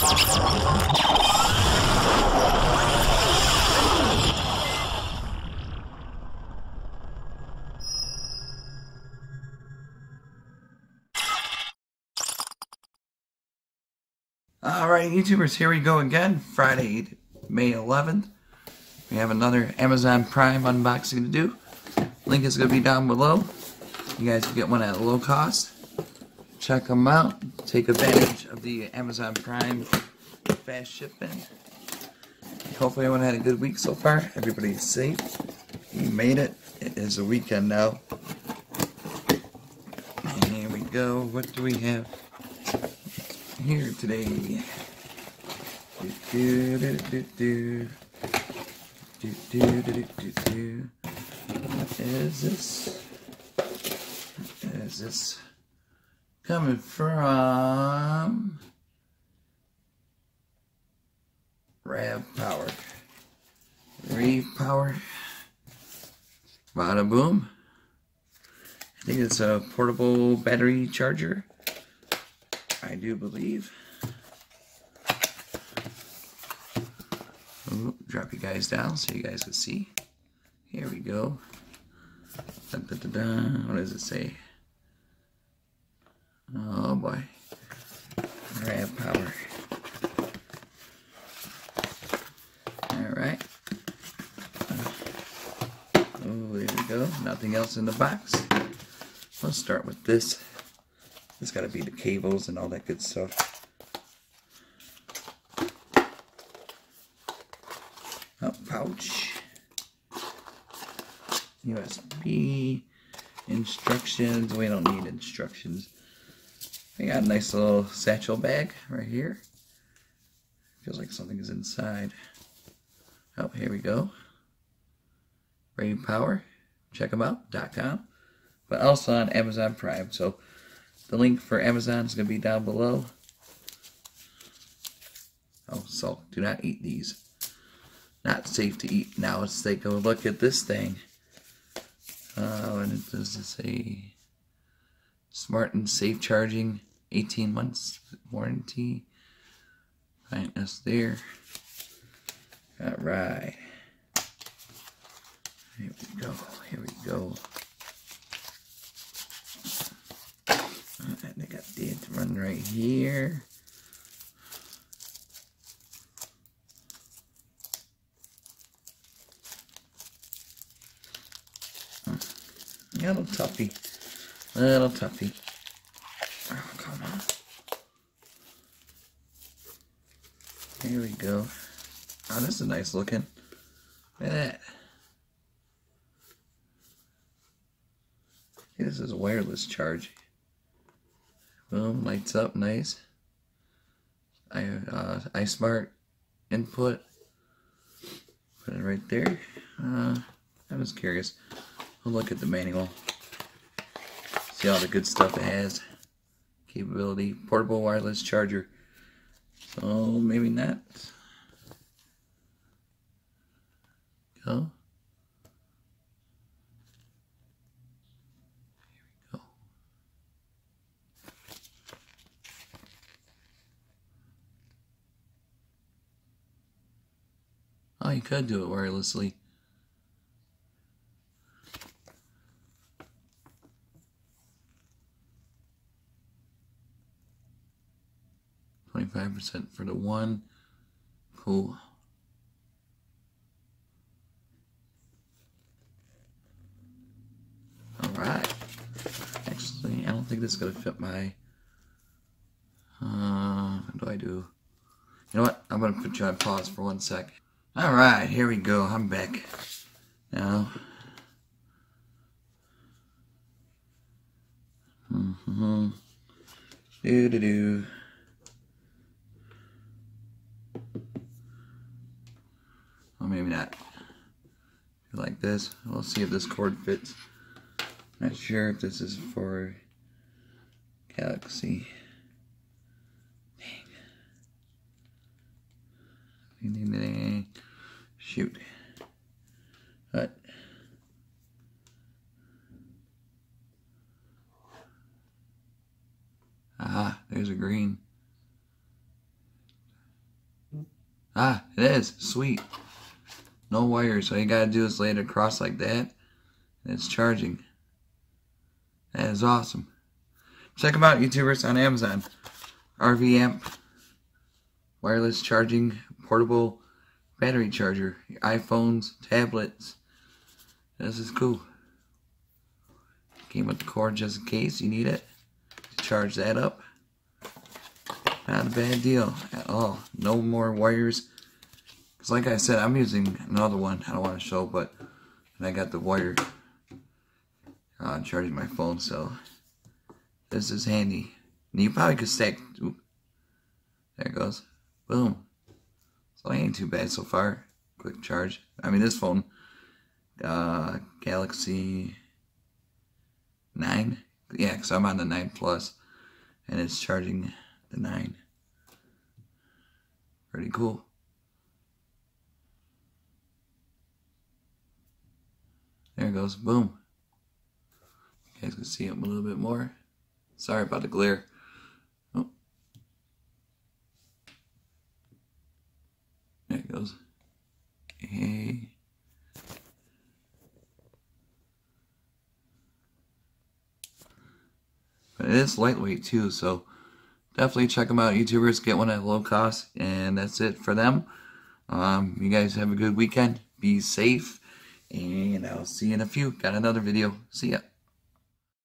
Alright, YouTubers, here we go again. Friday, May 11th. We have another Amazon Prime unboxing to do. Link is going to be down below. You guys can get one at a low cost. Check them out. Take advantage of the Amazon Prime fast shipping. Hopefully everyone had a good week so far. Everybody's safe. We made it. It is a weekend now. And here we go. What do we have here today? What is this? What is this? Coming from RAVPower. RAVPower. Bada boom. I think it's a portable battery charger. I do believe. Ooh, drop you guys down so you guys can see. Here we go. Dun, dun, dun, dun. What does it say? Oh boy. RAVPower. Alright. Oh, there we go. Nothing else in the box. Let's start with this. It's got to be the cables and all that good stuff. Oh, pouch. USB. Instructions. We don't need instructions. I got a nice little satchel bag right here. Feels like something is inside. Oh, here we go. RAVPower. Check them out. .com. But also on Amazon Prime. So the link for Amazon is going to be down below. Oh, so do not eat these. Not safe to eat. Now let's take a look at this thing. Oh, and it does say smart and safe charging, 18 months warranty. Find us there. Alright. Here we go. Here we go. Alright, I got the run right here. Little toughy. Little toughy. Oh, come on. Here we go. Oh, this is nice looking. Look at that. Okay, this is a wireless charge. Boom, lights up, nice. iSmart input. Put it right there. I was curious. We'll look at the manual. See all the good stuff it has. Capability, portable wireless charger. So maybe not. Go. Here we go. Oh, you could do it wirelessly. %, for the one. Cool. Alright. Actually, I don't think this is going to fit my... what do I do? You know what? I'm going to put you on pause for 1 sec. Alright, here we go. I'm back. Now... Do-do-do. Well, maybe not. Like this. We'll see if this cord fits. Not sure if this is for Galaxy. Dang. Shoot. What? Aha, there's a green. Ah, it is. Sweet. No wires. All you gotta do is lay it across like that, and it's charging. That is awesome. Check them out, YouTubers, on Amazon. RAVPower wireless charging portable battery charger. Your iPhones, tablets. This is cool. Came with the cord just in case you need it to charge that up. Not a bad deal at all. No more wires. Because like I said, I'm using another one. I don't want to show, but I got the wire charging my phone, so this is handy. And you probably could stack. Oop, there it goes. Boom. So it ain't too bad so far. Quick charge. I mean, this phone, Galaxy 9. Yeah, because I'm on the 9 Plus, and it's charging the 9. Pretty cool. There it goes. Boom. You guys can see it a little bit more. Sorry about the glare. Oh. There it goes. Hey. But it is lightweight too, so definitely check them out, YouTubers. Get one at low cost, and that's it for them. You guys have a good weekend. Be safe, and I'll see you in a few. Got another video. See ya.